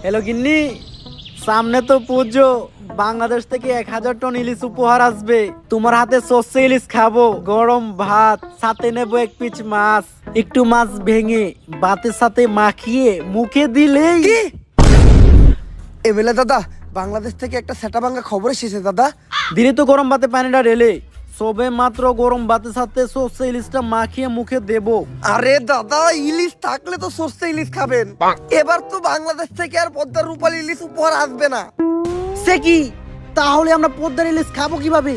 Hello গিন্নি, সামনে তো পুজো। বাংলাদেশ থেকে 1000 টন ইলিশ উপহার আসবে। তোমার হাতে সর্ষে ইলিশ খাবো, গরম ভাত, সাথে নেবো 1 পিস মাছ। একটু মাছ ভেঙে ভাতের সাথে মাখিয়ে মুখে দিলেই। কি এমএলএ দাদা, বাংলাদেশ থেকে একটা সেটা ভাঙা খবর এসেছে দাদা। দিলে তো গরম ভাতে পানিটা ঢেলে সবে মাত্র গরম ভাতের সাথে সর্ষে ইলিশটা মাখিয়ে মুখে দেবো। আরে দাদা, ইলিশ থাকলে তো সর্ষে ইলিশ খাবেন। এবার তো বাংলাদেশ থেকে আর পদ্মার রূপালী ইলিশ উপহার আসবে না। সে কি? তাহলে আমরা পদ্মার ইলিশ খাবো কিভাবে?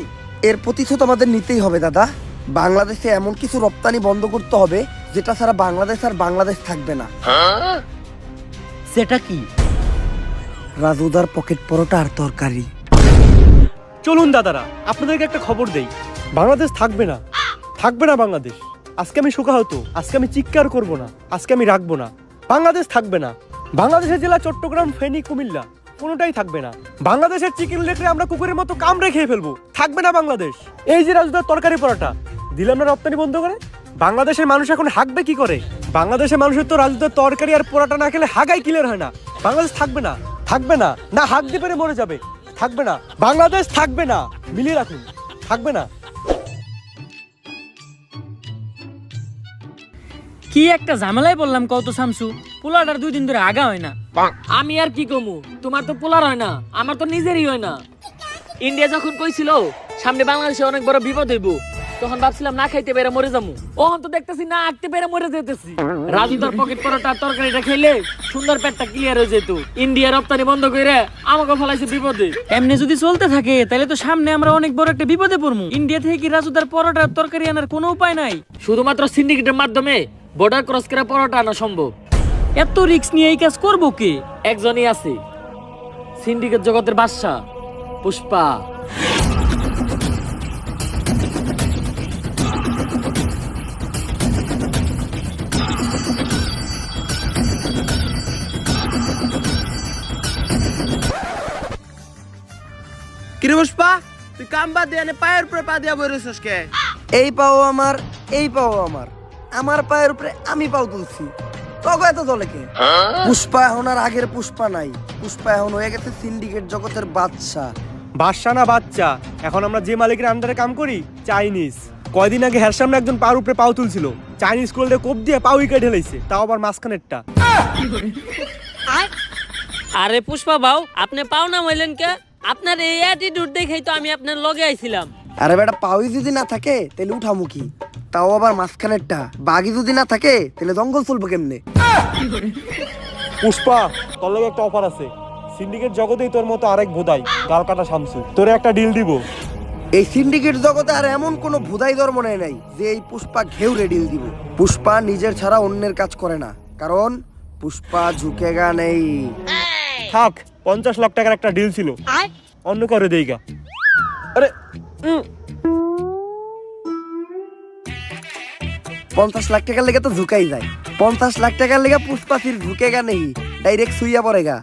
এর প্রতিশোধ আমাদের নিতেই হবে দাদা। বাংলাদেশে এমন কিছু রপ্তানি বন্ধ করতে হবে যেটা ছাড়া বাংলাদেশ আর বাংলাদেশ থাকবে না। সেটা কি? রাজুদার পকেট পরোটা আর তরকারি। চলুন দাদারা, আপনাদেরকে একটা খবর দেই। বাংলাদেশ থাকবে না, থাকবে না বাংলাদেশ। আজকে আমি শোকাহত, আজকে আমি চিৎকার করব না, আজকে আমি রাখবো না। বাংলাদেশ থাকবে না। বাংলাদেশের জেলা চট্টগ্রাম, ফেনী, কুমিল্লা কোনোটাই থাকবে না। বাংলাদেশের চিকেন লেগরে আমরা কুকুরের মতো কামড়ে খেয়ে ফেলবো। থাকবে না বাংলাদেশ। এই যে রাজুদার তরকারি পরোটা দিলাম না রপ্তানি বন্ধ করে, বাংলাদেশের মানুষ এখন হাঁকবে কি করে? বাংলাদেশের মানুষের তো রাজুদার তরকারি আর পরোটা না খেলে হাগাই ক্লিয়ার হয় না। বাংলাদেশ থাকবে না, থাকবে না, না হাঁক দিয়ে পেরে মরে যাবে। থাকবে না, বাংলাদেশ থাকবে না। মিলিয়ে রাখুন, থাকবে না। কি একটা ঝামেলায় বললাম কত শামসু, পোলাটার 2 দিন ধরে আগা হয় না। আমি আর কি কমু, তোমার তো পোলার হয় না, আমার তো নিজেরই হয় না। ইন্ডিয়া যখন কইছিল সামনে বাংলাদেশে অনেক বড় বিপদ হইব, তখন ভাবছিলাম না খাইতে পেরে মরে যাবো। ওহন তো দেখতেছি না আঁকতে পেরে মরে যেতেছি। রাজুদার পকেট পরোটা তরকারিটা খেলে সুন্দর পেটটা ক্লিয়ার হয়ে যেত। ইন্ডিয়া রপ্তানি বন্ধ করে আমাকে ফলাইছে বিপদে। এমনি যদি চলতে থাকে তাহলে তো সামনে আমরা অনেক বড় একটা বিপদে পড়বো। ইন্ডিয়া থেকে কি রাজুদার পরোটার তরকারি আনার কোনো উপায় নাই? শুধুমাত্র সিন্ডিকেটের মাধ্যমে বর্ডার ক্রস করে পরোটা আনা সম্ভব। এত রিস্ক নিয়ে এই কাজ করবো কে? একজনই আছে, সিন্ডিকেট জগতের বাদশা, পুষ্পা। কিরে পুষ্পা, তুই কাম বাদ দিয়ে পায়ের উপরে পা দিয়া বইরেছিস কে? এই পাও আমার, এই পাও আমার, আমার পায়ের উপরে আমি পাও তুলছি। তবে এত দলে কে? পুষ্পা এখন আর আগের পুষ্পা নাই। পুষ্পা এখন হয়ে গেছে সিন্ডিকেট জগতের বাদশা। বাদশা না বাচ্চা, এখন আমরা যে মালিকের আন্ডারে কাম করি, চাইনিজ। কয়দিন আগে হের সামনে একজন পার উপরে পাও তুলছিল, চাইনিজ কোল্ডে কোপ দিয়ে পাও উইকেট ঢেলাইছে, তাও আবার মাঝখানেরটা। আরে পুষ্পা বাউ, আপনি পাও না হইলেন কে? আপনার এই অ্যাটিটিউড দেখেই তো আমি আপনার লগে আইছিলাম। আরে বেটা, পাওই যদি না থাকে তাহলে উঠামুখী, তাও আবার মাঝখানেরটা। বাঘি যদি না থাকে তাহলে জঙ্গল চলবো কেমনে? পুষ্পা, তোর লগে একটা অফার আছে। সিন্ডিকেট জগতেই তোর মতো আরেক ভোদাই, গাল কাটা শামসু, তোরে একটা ডিল দিব। এই সিন্ডিকেট জগতে আর এমন কোন ভুদাই ধর্ম নাই যে এই পুষ্পা ঘেউরে ডিল দিব। পুষ্পা নিজের ছাড়া অন্যের কাজ করে না, কারণ পুষ্পা ঝুঁকেগা নেই। থাক, 50 লাখ টাকার একটা ডিল ছিল, অন্য করে দেইগা। আরে 50 লাখ টাকার লেগে তো ঝুঁকাই যায়। 50 লাখ টাকার লেগে পুষ্পা ফির ঝুঁকেগা নেই, ডাইরেক্ট সুইয়া পড়েগা।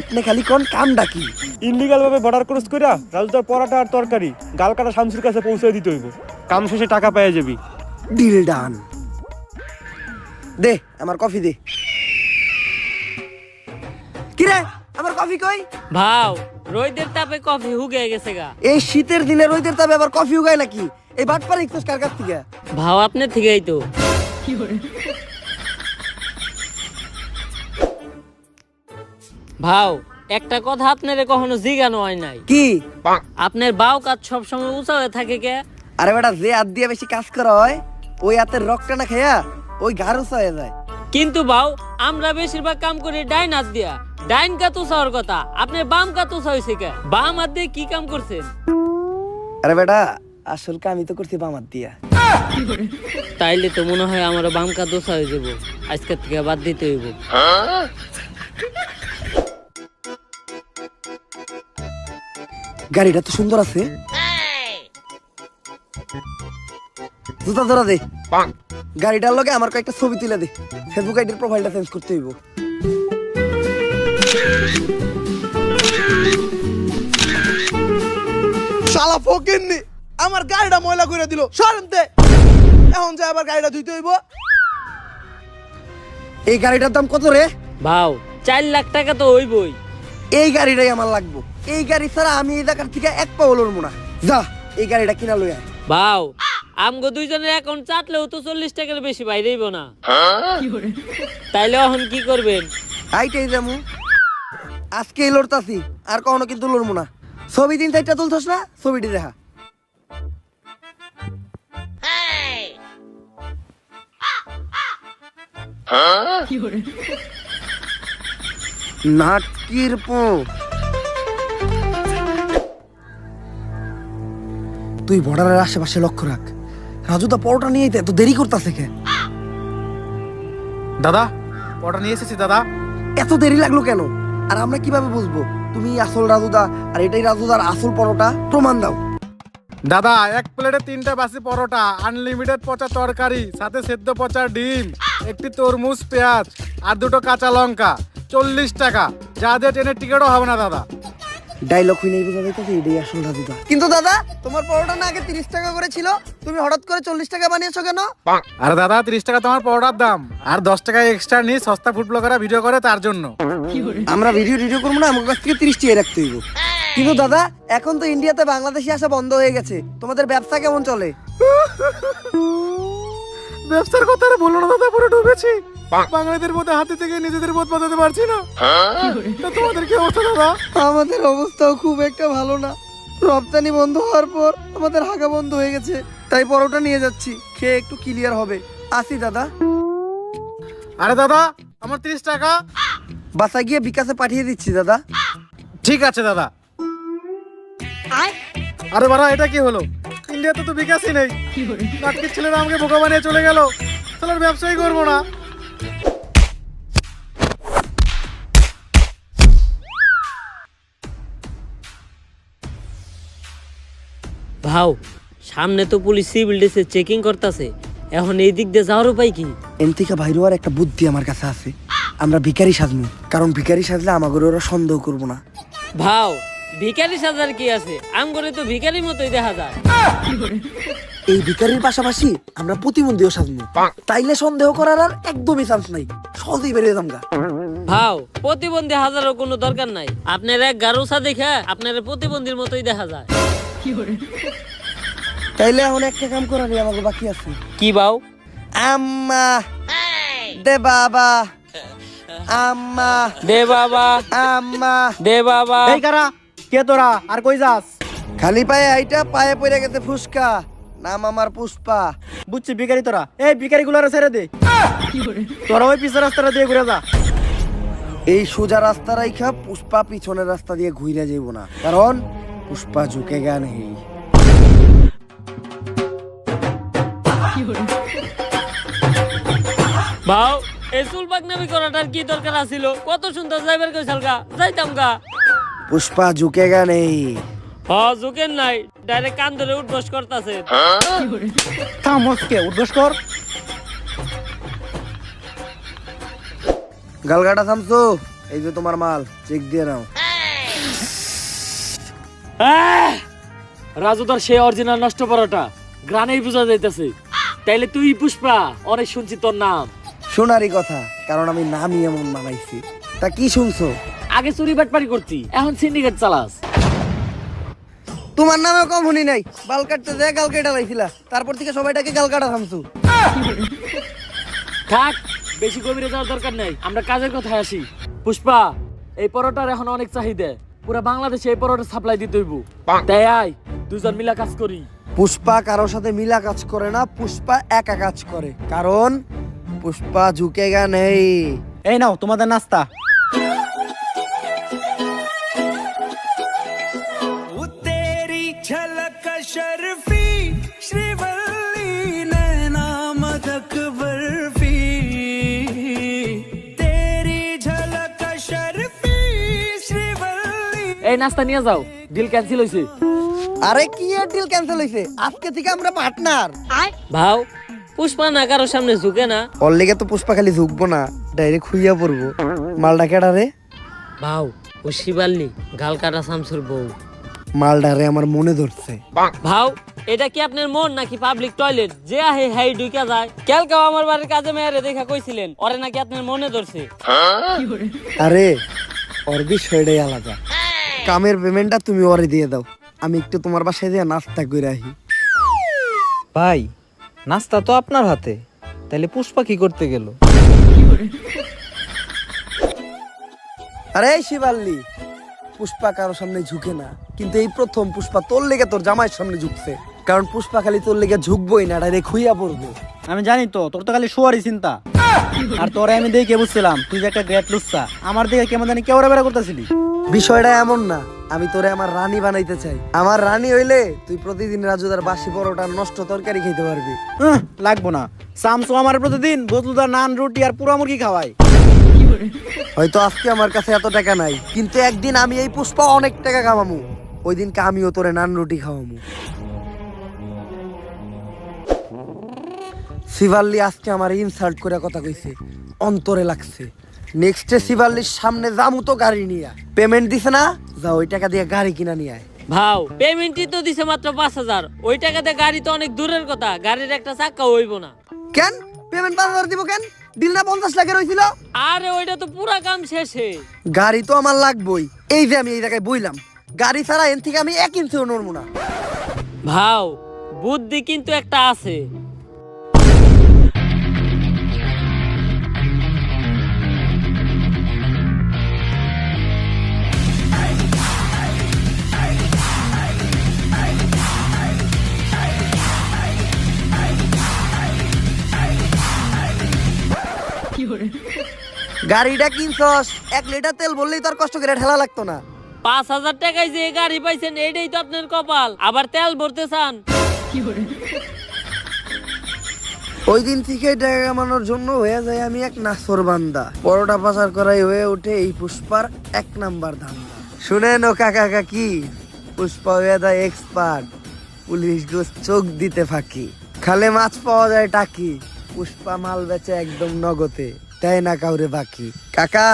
আপনি খালি কোন কাম ডাকি? ইনলিগাল ভাবে বর্ডার ক্রস কইরা রাজুদার পরোটা আর তরকারি গাল কাটা শামসুর কাছে পৌঁছে দিতে হইব। কাম শেষে টাকা পেয়ে যাবি। Deal done. দে আমার কফি দে। কিরে, আমার কফি কই? ভাও, রোদের তাপে কফি হুগে গেছে গা। এই শীতের দিনে রোদের তাপে আবার কফি উগায় নাকি? এই বাটপার ইকছস কার কাছ থেকে? ভাও আপনার থেকেই তো। ভাও, একটা কথা আপনারে কখনো জিজ্ঞানো হয় নাই। কি? আপনার বাউ কাজ সবসময় উঁচা হয়ে থাকে কে? আরে বেটা, যে হাত দিয়ে বেশি কাজ করা হয় ওই হাতের রক্তটা না খেয়া ওই ঘাড় উঁচা হয়ে যায়। কিন্তু বাউ, আমরা বেশিরভাগ কাম করি ডাইন হাত দিয়া। ডাইন কাত উঁচা হওয়ার কথা, আপনার বাম কাত উঁচা হয়েছে কে? বাম হাত দিয়ে কি কাম করছেন? আরে বেটা, আসল আমি তো করছি বাম হাত দিয়া। তাইলে তো মনে হয় আমারও বাম কাত উঁচা হয়ে যাবো। আজকের থেকে বাদ দিতে হইব। গাড়িটা তো সুন্দর আছে। জুতা ধরা দে। গাড়িটার লগে আমার কয়েকটা ছবি তুলে দে। ফেসবুক আইডির প্রোফাইলটা চেঞ্জ করতে হইব। শালা ফকিন্নি আমার গাড়িটা ময়লা করে দিল। সরেনতে এখন যা আবার গাড়িটা ধুইতে হইব। এই গাড়িটার দাম কত রে? ভাও, 4 লাখ টাকা তো হইবই। এই গাড়িটাই আমার লাগবো। এই গাড়ি ছাড়া আমি এই জায়গার থেকে এক পাও লড়বো না। যা এই গাড়িটা কিনা লই আয়। ভাও আমগো দুইজনের অ্যাকাউন্ট চাটলেও তো 40 টাকার বেশি বাইরেইব না। তাইলে এখন কি করবেন? আইটাই যামু, আজকেই লড়তাছি, আর কখনো কিন্তু লড়বো না। ছবি দিন চারটা তুলছস না, ছবিটি দেখা। নাটকির পো তুই বর্ডারের আশেপাশে লক্ষ্য রাখ। রাজু দা পরোটা নিয়ে এত দেরি করতেছে কে? দাদা অর্ডার নিয়ে এসেছি দাদা। এত দেরি লাগলো কেন? আর আমরা কিভাবে বুঝবো তুমি আসল রাজুদা আর এটাই রাজুদার আসল পরোটা? প্রমাণ দাও। দাদা এক প্লেটে 3টা বাসি পরোটা, আনলিমিটেড পচা তরকারি, সাথে সেদ্ধ পচা ডিম, একটি তরমুজ, পেঁয়াজ আর 2টো কাঁচা লঙ্কা, 40 টাকা। যা দিয়ে ট্রেনের টিকিটও হবে না দাদা। ডায়লগ হই নাই বোঝা যাইতেছে এটাই আসল রাজুদা। কিন্তু দাদা তোমার পরোটা না আগে 30 টাকা করে ছিল, তুমি হঠাৎ করে 40 টাকা বানিয়েছো কেন? আর দাদা 30 টাকা তোমার পরোটার দাম, আর 10 টাকা এক্সট্রা নিয়ে সস্তা ফুড ব্লগাররা ভিডিও করে তার জন্য। আমরা ভিডিও করবো না, আমার কাছ থেকে 30 টাকা রাখতে হইব। কিন্তু দাদা এখন তো ইন্ডিয়াতে বাংলাদেশি আসা বন্ধ হয়ে গেছে, তোমাদের ব্যবসা কেমন চলে? ব্যবসার কথা আর বলো না দাদা, পুরো ডুবেছি। বাঙালিদের মধ্যে হাতে থেকে নিজেদের পথ বাঁধাতে পারছি না। তো তোমাদের কি অবস্থা দাদা? আমাদের অবস্থাও খুব একটা ভালো না। রপ্তানি বন্ধ হওয়ার পর আমাদের হাগা বন্ধ হয়ে গেছে, তাই পরোটা নিয়ে যাচ্ছি, খেয়ে একটু ক্লিয়ার হবে। আসি দাদা। আরে দাদা আমার 30 টাকা। বাসা গিয়ে বিকাশে পাঠিয়ে দিচ্ছি দাদা। ঠিক আছে দাদা। আরে বাড়া এটা কি হলো? ইন্ডিয়াতে তো বিকাশই নেই। নাটকের ছেলেরা আমাকে বোকা বানিয়ে চলে গেল। তাহলে ব্যবসাই করবো না। ভাও সামনে তো পুলিশ সিভিল ড্রেসে চেকিং করতেছে, এখন এই দিক দিয়ে যাওয়ার উপায় কি? এনথিকা বাইরে আর একটা বুদ্ধি আমার কাছে আছে। আমরা ভিখারি সাজবো, কারণ ভিখারি সাজলে আমাকে ওরা সন্দেহ করবো না। ভাও ভিখারি সাজার কি আছে? আমগরে তো ভিখারি মতোই দেখা যায়। এই ভিখারির পাশাপাশি আমরা প্রতিবন্ধীও সাজবো, তাইলে সন্দেহ করার আর একদমই চান্স নাই, সহজেই বেরিয়ে যামগা। ভাও প্রতিবন্ধী হাজারও কোনো দরকার নাই, আপনার এক গারুসা দেখে আপনার প্রতিবন্ধীর মতোই দেখা যায়। তাইলে এখন একটা কাম করারই আমাকে বাকি আছে। কি ভাও? আম্মা দে বাবা, আম্মা দে বাবা, আম্মা দে বাবা। এই কারা কে তোরা? আর কই যাস? খালি পায়ে আইটা পায়ে পড়ে গেছে ফুসকা। নাম আমার পুষ্পা। বুঝছি ভিখারি তোরা। এই ভিখারি গুলারে ছেড়ে দে। তোরা ওই পিছের রাস্তাটা দিয়ে ঘুরে যা। এই সোজা রাস্তা রাইখা পুষ্পা পিছনের রাস্তা দিয়ে ঘুরে যাইব না, কারণ পুষ্পা ঝুঁকে গা নেই। ভাও এই চুল পাকনামি করাটার কি দরকার আছিল? কত সুন্দর যাইবার কইছাল গা, যাইতাম গা। পুষ্পা ঝুঁকে গা নেই। হ ঝুঁকেন নাই, ডাইরেক্ট কান ধরে উঠবস করতাছে। থামসকে উদ্দেশ কর। গালগাটা থামছো, এই যে তোমার মাল, চেক দিয়ে নাও। রাজুদার সে অরিজিনাল নষ্ট পরোটা গ্রানেই বোঝা যাইতেছে। তাইলে তুই পুষ্পা, অনেক শুনছি তোর নাম। শোনারই কথা, কারণ আমি নামই এমন বানাইছি। তা কি শুনছো? আগে চুরি বাটপারি করতি, এখন সিন্ডিকেট চালাস। তোমার নামে কম শুনি নাই, বাল কাটতে যায় গাল কেটে লাইছিলা, তারপর থেকে সবাইটাকে গাল কাটা থামছো। থাক, বেশি গভীরে যাওয়ার দরকার নাই, আমরা কাজের কথায় আসি। পুষ্পা এই পরোটার এখন অনেক চাহিদা, পুরা বাংলাদেশে এই পরোটা সাপ্লাই দিতে হইব। তাই আয় দুজন মিলা কাজ করি। পুষ্পা কারোর সাথে মিলা কাজ করে না, পুষ্পা একা কাজ করে, কারণ পুষ্পা ঝুঁকে গা নেই। এই নাও তোমাদের নাস্তা। এই নাস্তা নিয়ে যাও, ডিল ক্যান্সেল হইছে। আরে কি এর ডিল ক্যান্সেল হইছে? আজকে থেকে আমরা পার্টনার। ভাও পুষ্পা না কারোর সামনে ঝুঁকে না। ওর লেগে তো পুষ্পা খালি ঝুঁকবো না, ডাইরেক্ট খুইয়া পড়বো। মালটা কেডা রে? ভাও ও শিবাল্লি, গাল কাটা শামসুর বউ। মালটা রে আমার মনে ধরছে। ভাও এটা কি আপনার মন নাকি পাবলিক টয়লেট যে আহে হাই ঢুকা যায়? কালকেও আমার বাড়ির কাজে মেয়েরে দেখা কইছিলেন ওরে নাকি আপনার মনে ধরছে। আরে ওর বিষয়টাই আলাদা। কামের পেমেন্টটা তুমি ওরে দিয়ে দাও, আমি একটু তোমার বাসায় দিয়ে নাস্তা করে আহি। ভাই নাস্তা তো আপনার হাতে, তাহলে পুষ্পা কি করতে গেল? আরে শিবাল্লি, পুষ্পা কারোর সামনে ঝুঁকে না, কিন্তু এই প্রথম পুষ্পা তোর লেগে তোর জামাইয়ের সামনে ঝুঁকছে। কারণ পুষ্পা খালি তোর লেগে ঝুঁকবই না, ডাইরেক্ট খুইয়া পড়বে। আমি জানি তো তোর তো খালি শোয়ারই চিন্তা। আর তোরে আমি দেখে বুঝছিলাম তুই যে একটা গ্রেট লুচ্চা। আমার দিকে কেমন জানি কেওড়া বেড়া করতেছিলি। বিষয়টা এমন না, আমি তোরে আমার রানী বানাইতে চাই। আমার রানী হইলে তুই প্রতিদিন রাজুদার বাসি পরোটা নষ্ট তরকারি খেতে পারবি। লাগবো না, সামসু আমার প্রতিদিন বদলুদার নান রুটি আর পুরা মুরগি খাওয়াই। হয়তো আজকে আমার কাছে এত টাকা নাই, কিন্তু একদিন আমি এই পুষ্পা অনেক টাকা কামামু, ওই দিনকে আমিও তোরে নান রুটি খাওয়ামু। শিবাল্লি আজকে আমার ইনসাল্ট করে কথা কইছে, অন্তরে লাগছে। নেক্সটে শিবাল্লির সামনে যামু তো গাড়ি নিয়ে। পেমেন্ট দিছে না, যা ওই টাকা দিয়ে গাড়ি কিনা নিয়ে আয়। ভাও পেমেন্টই তো দিছে মাত্র 5,000, ওই টাকাতে গাড়ি তো অনেক দূরের কথা, গাড়ির একটা চাকা হইব না। কেন পেমেন্ট 5,000 দিব কেন? ডিল না 50 লাখের হইছিল? আরে ওইটা তো পুরা কাম শেষে। গাড়ি তো আমার লাগবই, এই যে আমি এই জায়গায় বইলাম, গাড়ি ছাড়া এন থেকে আমি 1 ইঞ্চিও নড়বো না। ভাও বুদ্ধি কিন্তু একটা আছে। গাড়িটা কিনছস, 1 লিটার তেল বললেই তো আর কষ্ট করে ঠেলা লাগতো না। 5,000 টাকায় যে গাড়ি পাইছেন এইটাই তো আপনার কপাল, আবার তেল ভরতে চান। ওই দিন থেকে টাকা কামানোর জন্য হয়ে যায় আমি এক নাসর বান্দা। পরোটা পাচার করাই হয়ে ওঠে এই পুষ্পার 1 নাম্বার ধান্দা। শুনেন ও কাকা কাকি, পুষ্পা হয়ে যায় এক্সপার্ট, পুলিশ গোস চোখ দিতে ফাঁকি। খালে মাছ পাওয়া যায় টাকি, পুষ্পা মাল বেচে একদম নগদে, তাই না কাউরে বাকি। কাকা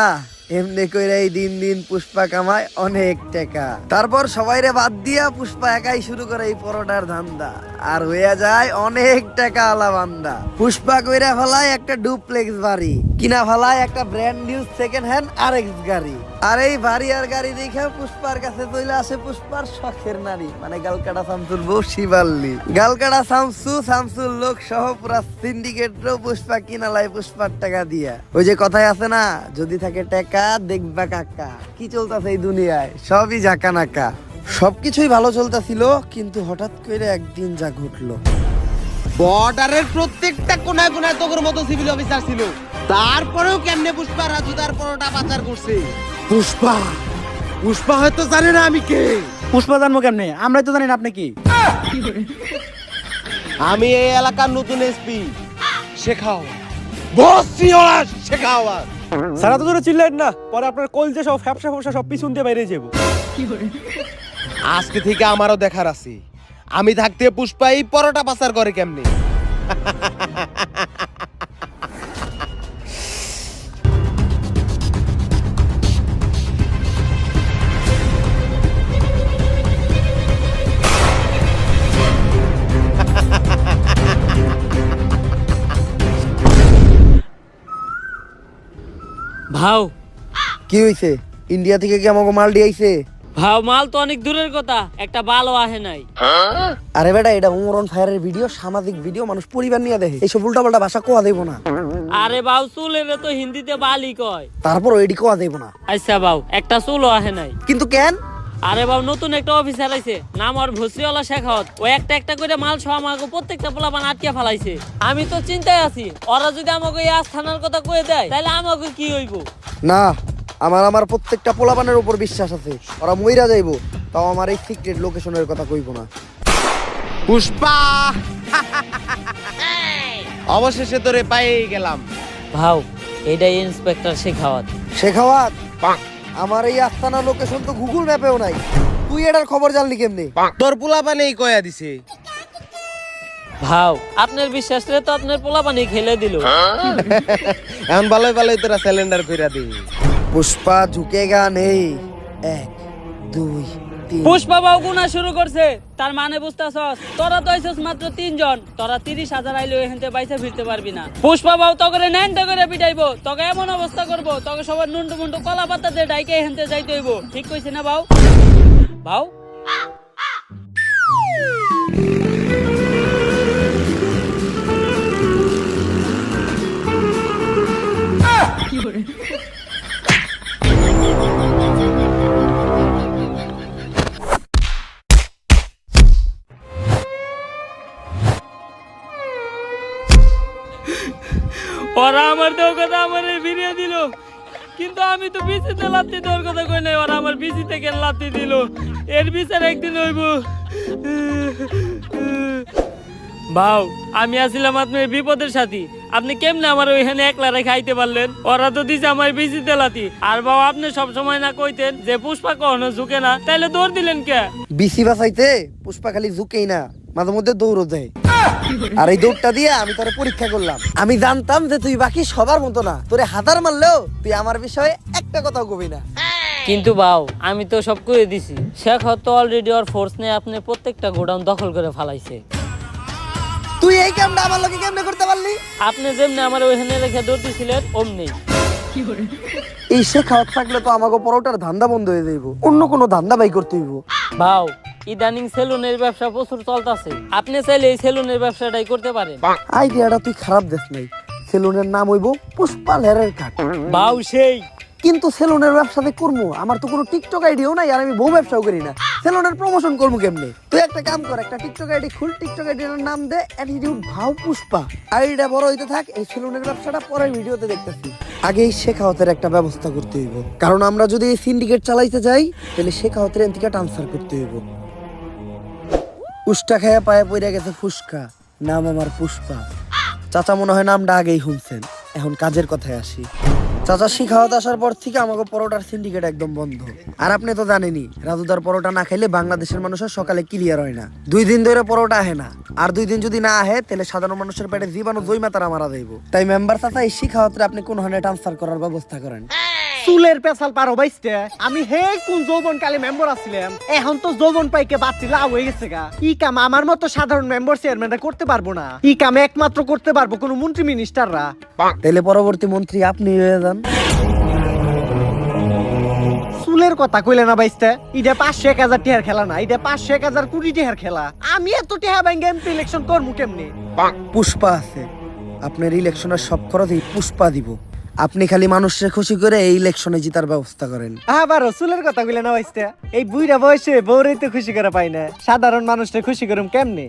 এমনি কইরা এই দিন দিন পুষ্পা কামায় অনেক টাকা। তারপর সবাইরে বাদ দিয়া পুষ্পা একাই শুরু করে এই পরোটার ধান্দা, আর হইয়া যায় অনেক টাকা আলা বান্দা। পুষ্পা কইরা ফেলায় একটা ডুপ্লেক্স বাড়ি, কিনা ফেলায় একটা brand new second hand RX গাড়ি। আর এই বাড়ি আর গাড়ি দেখে পুষ্পার কাছে চলে আসে পুষ্পার শখের নারী, মানে গালকাটা শামসুর বউ শিবাল্লি। গালকাটা শামসুর লোক সহ পুরা সিন্ডিকেট পুষ্পা কিনালায় পুষ্পার টাকা দিয়া। ওই যে কথাই আছে না, যদি থাকে টাকা দেখবা কাকা। কি চলতেছে এই দুনিয়ায়, সবই ঝাঁকা নাকা। সবকিছুই ভালো চলতেছিল, কিন্তু হঠাৎ করে একদিন যা ঘটলো। বর্ডারের প্রত্যেকটা কোনায় কোনায় তোর মতো সিভিল অফিসার ছিল, তারপরেও কেমনে পুষ্পা রাজুদার পরোটা পাচার করছে? পুষ্পা হয়তো জানে না আমি কে। পুষ্পা জানবো কেমনে? আমরাই তো জানি না আপনি কি। আমি এই এলাকার নতুন এসপি শেখাও, বসছি ওরা শেখাও। সারা তো ধরে চিল্লেন না, পরে আপনার কলজে সব ফ্যাপসা ফ্যাপসা সব পিছন দিয়ে বাইরে যাবো। আজকে থেকে আমারও দেখার আছে, আমি থাকতে পুষ্পা এই পরোটা পাচার করে কেমনে। ভাও কি হইছে? ইন্ডিয়া থেকে কি আমাকে মাল দিয়েছে? ভাও মাল তো অনেক দূরের কথা, একটা ভালো আহে নাই। আরে বেটা, এটা উমরন ফায়ারের ভিডিও, সামাজিক ভিডিও, মানুষ পরিবার নিয়ে দেখে। এইসব উল্টাপাল্টা ভাষা কোয়া দেব না। আরে বাউ চুলের তো হিন্দিতে বালি কয়। তারপর এডি কোয়া দেব না। আচ্ছা বাউ একটা চুলও আহে নাই। কিন্তু কেন? আরে বাবু নতুন একটা অফিসার আইছে, নাম আর ভসরিওয়ালা শেখাওয়াত। ও একটা একটা করে মাল সহ আমাকে প্রত্যেকটা পোলাপান আটকে ফেলাইছে। আমি তো চিন্তায় আছি, ওরা যদি আমাকে এই আস্থানার কথা কয়ে দেয় তাহলে আমাকে কি হইব? না, আমার প্রত্যেকটা পোলাপানের উপর বিশ্বাস আছে, ওরা মইরা যাইবো, তাও আমার এই সিক্রেট লোকেশনের কথা কইব না। পুষ্পা অবশেষে তোরে পেয়ে গেলাম। ভাও এটাই ইন্সপেক্টর শেখাওয়াত। শেখাওয়াত, আমার এই আস্তানা লোকেশন তো গুগল ম্যাপেও নাই, তুই এটার খবর জানলি কেমনে? তোর পোলাপানেই কয়া দিছে। ভাও আপনার বিশ্বাস রে তো আপনার পোলাপানি খেলে দিল। এখন ভালোই ভালোই তোরা সিলিন্ডার কইরা দি। পুষ্পা ঝুঁকেগা নেই, 1 2 3। পুষ্পা বাবু গুনা শুরু করছে, তার মানে বুঝতাছস? তোরা তো আইছস মাত্র 3 জন, তোরা 30,000 আইলে এখানতে বাইসা ফিরতে পারবি না। পুষ্পা বাবু তগরে নেন করে পিটাইবো, তোকে এমন অবস্থা করবো, তোকে সবার নুন্টু মুন্টু কলা পাতা দিয়ে ডাইকে এখানতে যাইতে হইব। ঠিক কইছি না বাউ? বাউ ওরা আমার দেওয়ার কথা আমার ফিরিয়ে দিল, কিন্তু আমি তো বিচিতে লাত্তি দেওয়ার কথা কই নাই, ওরা আমার বিচি থেকে লাত্তি দিল। এর বিচার একদিন হইব। ভাও, আমি আসছিলাম আপনার বিপদের সাথী, আপনি কেমনে আমার ওইখানে একলা রেখে আইতে পারলেন? ওরা তো দিছে আমার বিচিতে লাত্তি। আর বাবা, আপনি সব সময় না কইতেন যে পুষ্পা কখনো ঝুঁকে না, তাইলে দৌড় দিলেন কে? বিসি বাঁচাইতে পুষ্পা খালি ঝুঁকেই না, মাঝে মধ্যে দৌড়ও দেয়। আর এই দৌড়টা দিয়ে আমি তোরে পরীক্ষা করলাম। আমি জানতাম যে তুই বাকি সবার মতো না, তোরে হাতার মারলেও তুই আমার বিষয়ে একটা কথাও কবি না। কিন্তু বাউ, আমি তো সব কইয়ে দিছি। শেখ তো অলরেডি ওর ফোর্স নিয়ে আপনি প্রত্যেকটা গোডাউন দখল করে ফেলাইছে। তুই এই কামটা আমার লোকে কেমনে করতে পারলি? আপনি যেমনি আমার ওইখানে রেখে দৌড় দিছিলেন অমনি। এই শেখাওয়াত থাকলে তো আমাকে পরোটার ধান্দা বন্ধ হয়ে যাইব, অন্য কোনো ধান্দা বাই করতে হইব। ভাও, ইদানিং সেলুনের ব্যবসা প্রচুর চলতেছে, আপনি চাইলে এই সেলুনের ব্যবসাটাই করতে পারেন। আইডিয়াটা তুই খারাপ দেখ নাই। সেলুনের নাম হইব পুষ্পা হেয়ার কাট। ভাও সেই, কিন্তু সেলুনের ব্যবসাতে করবো, আমার তো কোনো টিকটক আইডিও নাই, আর আমি বউ ব্যবসাও করি না। সেলুনের প্রমোশন করবো কেমনে? তুই একটা কাম কর, একটা টিকটক আইডি খুল, টিকটক আইডির নাম দে অ্যাটিটিউড ভাও পুষ্পা। আইডিটা বড় হইতে থাক, এই সেলুনের ব্যবসাটা পরের ভিডিওতে দেখতেছি। আগে এই শেখাওয়াতের একটা ব্যবস্থা করতে হইব, কারণ আমরা যদি এই সিন্ডিকেট চালাইতে যাই তাহলে শেখাওয়াতের এনতিকে ট্রান্সফার করতে হইব। উষ্টা খায়া পায়ে পড়ে গেছে ফুসকা, নাম আমার পুষ্পা। চাচা মনে হয় নামটা আগেই শুনছেন, এখন কাজের কথায় আসি। চাচা শিখাওয়াত আসার পর থেকে আমাকে পরোটার সিন্ডিকেট একদম বন্ধ। আর আপনি তো জানেনই, রাজুদার পরোটা না খাইলে বাংলাদেশের মানুষের সকালে ক্লিয়ার হয় না। 2 দিন ধরে পরোটা আহে না, আর 2 দিন যদি না আহে তাহলে সাধারণ মানুষের পেটে জীবাণু জৈমা তারা মারা যাইব। তাই মেম্বার চাচা এই শিখাওয়াতরে আপনি কোন হানে ট্রান্সফার করার ব্যবস্থা করেন। চুলের পেছাল পারো বাইসতে, আমি হে কোন যৌবন কালে মেম্বার আছিলাম, এখন তো যৌবন পাইকে বাড়তি লাভ হয়ে গেছে গা। ই কাম আমার মতো সাধারণ মেম্বার চেয়ারম্যানরা করতে পারবো না, ই কাম একমাত্র করতে পারবো কোন মন্ত্রী মিনিস্টাররা। তাহলে পরবর্তী মন্ত্রী আপনি হয়ে যান। চুলের কথা কইলে না বাইসতে, এটা 500-1000 টাকার খেলা না, এটা 500-1000 কোটি টাকার খেলা। আমি এত টাকা ব্যাংকে এমপি ইলেকশন করবো কেমনে? পুষ্পা আছে, আপনার ইলেকশনের সব খরচ এই পুষ্পা দিব। আপনি খালি মানুষকে খুশি করে এই ইলেকশনে জিতার ব্যবস্থা করেন। আবার চুলের কথা কইলে না বাইসতে, এই বুইরা বয়সে বউরেই তো খুশি করে পাই না, সাধারণ মানুষকে খুশি করুম কেমনে?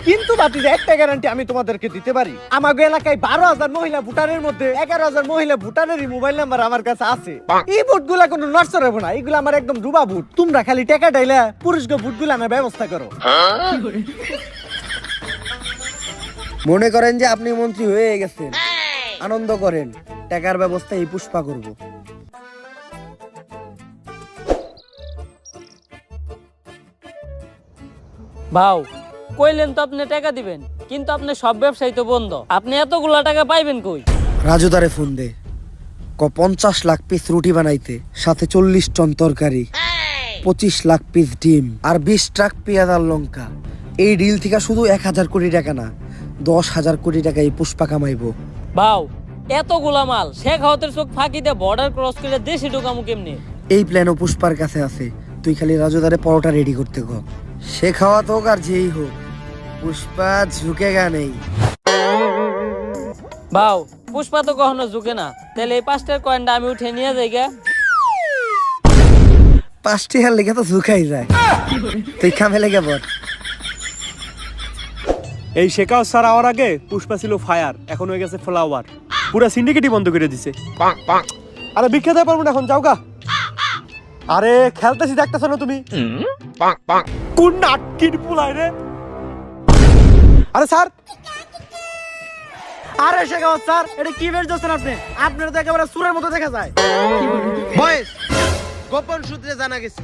কিন্তু বাতি একটা গ্যারান্টি আমি তোমাদেরকে দিতে পারি, আমাগো এলাকায় 12,000 মহিলা ভোটারের মধ্যে 11,000 মহিলা ভোটারেরই মোবাইল নাম্বার আমার কাছে আছে। এই ভোটগুলা কোনো নড়চড় হবে না, এগুলো আমার একদম ডুবা ভোট। তোমরা খালি টাকা ডাইলা পুরুষকে ভোটগুলো আনার ব্যবস্থা করো। মনে করেন যে আপনি মন্ত্রী হয়ে গেছেন, আনন্দ করেন, টাকার ব্যবস্থা এই পুষ্পা করব। ভাও, কইলেন তো আপনি টাকা দিবেন, কিন্তু আপনি সব ব্যবসায়ী তো বন্ধ, আপনি এতগুলা টাকা পাইবেন কই? রাজুদারে ফোন দে, 50 লাখ পিস রুটি বানাইতে, সাথে 40 টন তরকারি, 25 লাখ পিস ডিম, আর 20 ট্রাক পেঁয়াজ আর লঙ্কা। এই ডিল থেকে শুধু 1000 কোটি টাকা না, 10,000 কোটি টাকা এই পুষ্পা কামাইবো। ভাও, এতগুলা মাল শেখ হাওয়াতের চোখ ফাঁকি দিয়ে বর্ডার ক্রস করে দেশে ঢোকামু কেমনে? এই প্ল্যানও পুষ্পার কাছে আছে, তুই খালি রাজুদারে পরোটা রেডি করতে কর। সে খাওয়া হোক আর যেই হোক, পুষ্পা ঝুঁকেগা নেই। ভাও, পুষ্পা তো কখনো ঝুঁকে না, তাহলে এই 5টার কয়েনটা আমি উঠে নিয়ে যাই গে। 5টি হার লেগে তো ঝুঁকাই যায়, তুই খামে লেগে বল। এই শেখাও স্যার আওয়ার আগে পুষ্পা ছিল ফায়ার, এখন হয়ে গেছে ফ্লাওয়ার, পুরো সিন্ডিকেটই বন্ধ করে দিছে। আরে বিখ্যাত পারবো না এখন, যাও গা। আরে খেলতেছি দেখতেছ না তুমি, কোন নাটকির পুলাই রে? আরে স্যার, আরে শেখাওয়াত স্যার, এটা কি বেশ দিচ্ছেন আপনি? আপনার তো একেবারে সুরের মতো দেখা যায়। বয়েস, গোপন সূত্রে জানা গেছে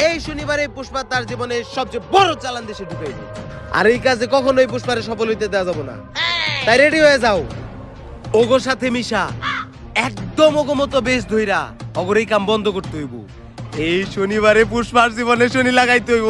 এই শনিবারে পুষ্পা তার জীবনের সবচেয়ে বড় চালান দেশে ঢুকাইবে, আর এই কাজে কখনোই পুষ্পারে সফল হইতে দেওয়া যাবে না। তাই রেডি হয়ে যাও, ওগোর সাথে মিশা একদম ওগো মতো বেশ ধইরা অগর এই কাম বন্ধ করতে হইব। এই শনিবারে পুষ্পার জীবনে শনি লাগাইতে হইব।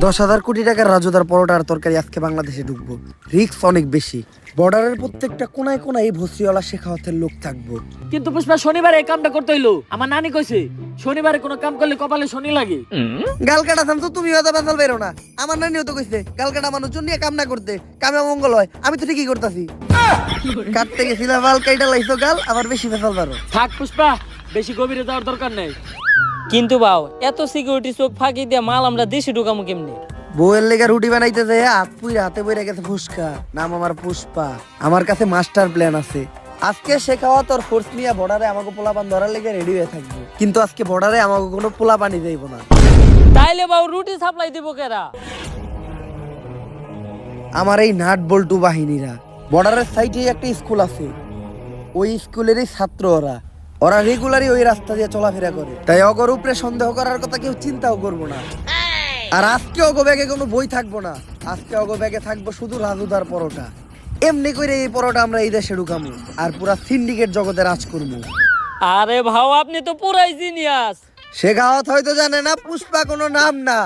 10,000 কোটি টাকার রাজুদার পরোটা আর তরকারি আজকে বাংলাদেশে ঢুকবো, রিস্ক অনেক বেশি। বর্ডারের প্রত্যেকটা কোনায় কোনায় এই ভস্রিওয়ালা শেখাওয়াতের লোক থাকবো। কিন্তু পুষ্পা শনিবারে এই কামটা করতে হইলো। আমার নানি কইছে শনিবারে কোনো কাম করলে কপালে শনি লাগে। গাল কাটা থাম তো, তুমি হয়তো বেসাল বেরো না। আমার নানিও তো কইছে গাল কাটা মানুষজন নিয়ে কাম না করতে, কামে মঙ্গল হয়। আমি তো ঠিকই করতেছি। কাটতে গেছিলাম বাল কাইটা লাইছো গাল, আবার বেশি বেসাল পারো। থাক পুষ্পা, বেশি গভীরে যাওয়ার দরকার নেই। কিন্তু বাও এত সিকিউরিটি চোখ ফাঁকি দিয়ে মাল আমরা দেশে ঢুকামু কেমনে? বউয়ের লেগে রুটি বানাইতে যায় হাত পুইরা হাতে বইরা গেছে ফুসকা। নাম আমার পুষ্পা। আমার কাছে মাস্টার প্ল্যান আছে। আজকে শেখাওয়া তোর ফোর্স নিয়ে বর্ডারে আমাকে পোলাপান ধরার লেগে রেডি হয়ে থাকবো, কিন্তু আজকে বর্ডারে আমাকে কোনো পোলা পানি যাইব না। তাইলে বাউ রুটি সাপ্লাই দিব কেরা? আমার এই নাট বল্টু বাহিনীরা। বর্ডারের সাইডে একটা স্কুল আছে, ওই স্কুলেরই ছাত্র ওরা। ওরা রেগুলারই ওই রাস্তা দিয়ে চলাফেরা করে, তাই অগর উপরে সন্দেহ করার কথা কেউ চিন্তাও করবো না। আর আজকে অগো ব্যাগে কোনো বই থাকবো না, আজকে অগো ব্যাগে থাকবো শুধু রাজুদার পরোটা। এমনি করে এই পরোটা আমরা এই দেশে ঢুকামু আর পুরা সিন্ডিকেট জগতে রাজ করবো। আরে ভাও আপনি তো পুরাই জিনিয়াস। শেখাওয়াত হয়তো জানে না পুষ্পা কোনো নাম না,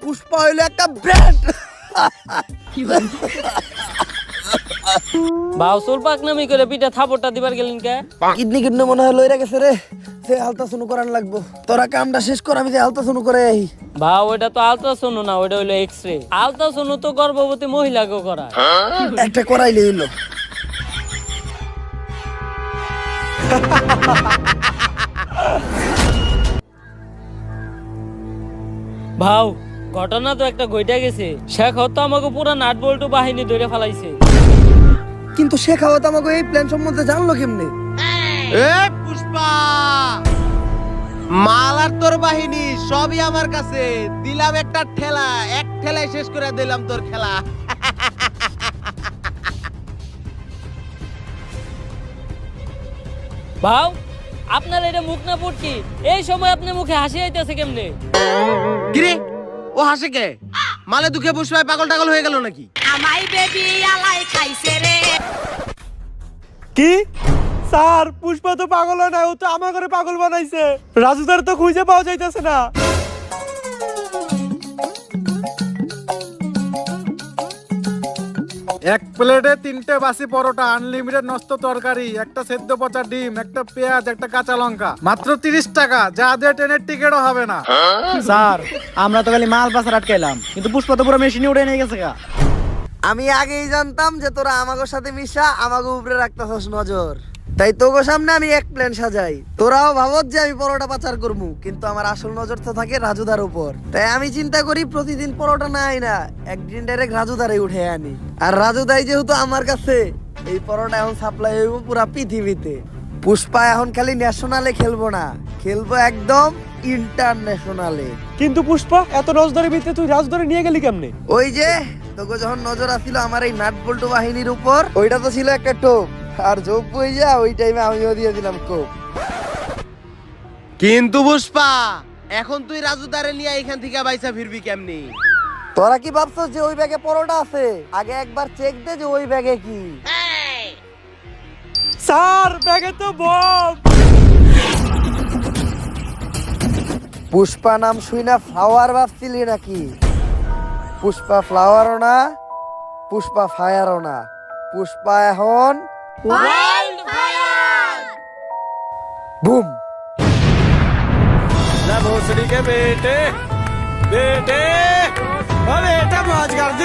পুষ্পা হইলো একটা ব্র্যান্ড। ভাও সুলপাক নামি করে পিঠা থাপড়টা দিবার গেলেন কে? কিডনি কিডনি মনে হয় লইরা গেছে রে, সে আলতা শুনু করান লাগবো। তোরা কামটা শেষ কর, আমি যে আলতা শুনু করে আই। ভাও ওটা তো আলট্রাসাউন্ড না, ওটা হইলো এক্সরে। আলট্রাসাউন্ড তো গর্ভবতী মহিলাকেও করা। একটা করাইলে হইলো। ভাও ঘটনা তো একটা ঘইটা গেছে। শেখ হতো আমাকে পুরা নাট বল্টু বাহিনী ধরে ফেলাইছে। কিন্তু শেখাওয়াত আমাকে এই প্ল্যান সম্বন্ধে জানলো কেমনে? এ পুষ্পা, মাল আর তোর বাহিনী সবই আমার কাছে। দিলাম একটা ঠেলা, এক ঠেলায় শেষ করে দিলাম তোর খেলা। ভাও আপনার এটা মুখ না ফুটকি, এই সময় আপনার মুখে হাসি আইতেছে কেমনে? কিরে ও হাসে কে? মালে দুঃখে পুষ্পায় পাগল টাগল হয়ে গেল নাকি? কি স্যার, পুষ্পা তো পাগল হয় না, ও তো আমার ঘরে পাগল বানাইছে। রাজুদার তো খুঁজে পাওয়া যাইতেছে না। এক প্লেটে 3টে বাসি পরোটা, আনলিমিটেড নষ্ট তরকারি, একটা সেদ্ধ পচা ডিম, একটা পেঁয়াজ, একটা কাঁচা লঙ্কা, মাত্র 30 টাকা। যা দিয়ে ট্রেনের টিকিটও হবে না। স্যার আমরা তো খালি মাল পাচার আটকাইলাম, কিন্তু পুষ্পা তো পুরো মেশিনে উঠে নিয়ে গেছে গা। আমি আগেই জানতাম যে তোরা আমাগোর সাথে মিশা আমাগো উপরে রাখতেছস নজর, তাই তোগো সামনে আমি এক প্ল্যান সাজাই। তোরাও ভাবত যে আমি পরোটা পাচার করবো, কিন্তু আমার আসল নজর তো থাকে রাজুদার উপর। তাই আমি চিন্তা করি প্রতিদিন পরোটা না আই না, একদিন ডাইরেক্ট রাজুদারে উঠে আনি। আর রাজুদাই যেহেতু আমার কাছে, এই পরোটা এখন সাপ্লাই হইব পুরা পৃথিবীতে। পুষ্পা এখন খালি ন্যাশনালে খেলবো না, খেলবো একদম ইন্টারন্যাশনালে। কিন্তু পুষ্পা, এত নজরের ভিতরে তুই রাজধরে নিয়ে গেলি কেমনে? ওই যে তোকে যখন নজর আসছিল আমার এই নাট বল্টু বাহিনীর উপর, ওইটা তো ছিল একটা টোপ, আর যোগ বই যা ওই টাইমে আমিও দিয়ে দিলাম কোপ। কিন্তু পুষ্পা এখন তুই রাজুদারে নিয়ে এখান থেকে বাইসা ফিরবি কেমনি? তোরা কি ভাবছস যে ওই ব্যাগে পরোটা আছে? আগে একবার চেক দে যে ওই ব্যাগে কি। স্যার ব্যাগে তো বম। পুষ্পা নাম শুই না ফ্লাওয়ার ভাবছিলি নাকি? পুষ্পা ফ্লাওয়ারও না, পুষ্পা ফায়ারও না, পুষ্পা এখন বুম। भोसड़ी के बेटे बेटे, बेटा मौज कर दी।